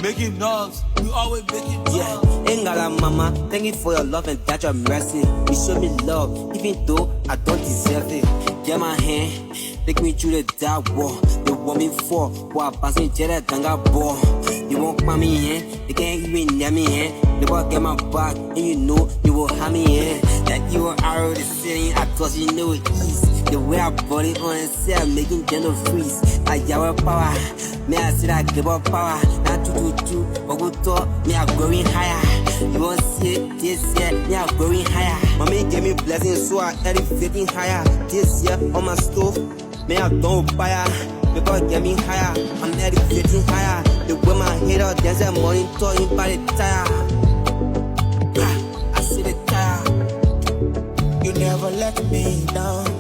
making noise. You always making noise. Yeah, Engala mama, thank you for your love and that your mercy. You show me love, even though I don't deserve it. Get my hand, take me through the dark wall. They want me for, while passing Jedi Ganga ball. You won't come me in, you can't even near me in. They won't get my back, and you know you will have me in. That you were already sitting, I thought you knew it easy. The way I brought it on and said, making gentle freeze. I have power, me I said I give up power. Not to, but good talk, me I growing higher. You won't see it this year, me I growing higher. Mommy gave me blessings, so I elevating higher. This year on my stove, me I don't fire. Because get me higher, I'm elevating higher. The way my hater, there's a morning talking by the tire. I see the tire. You never let me down.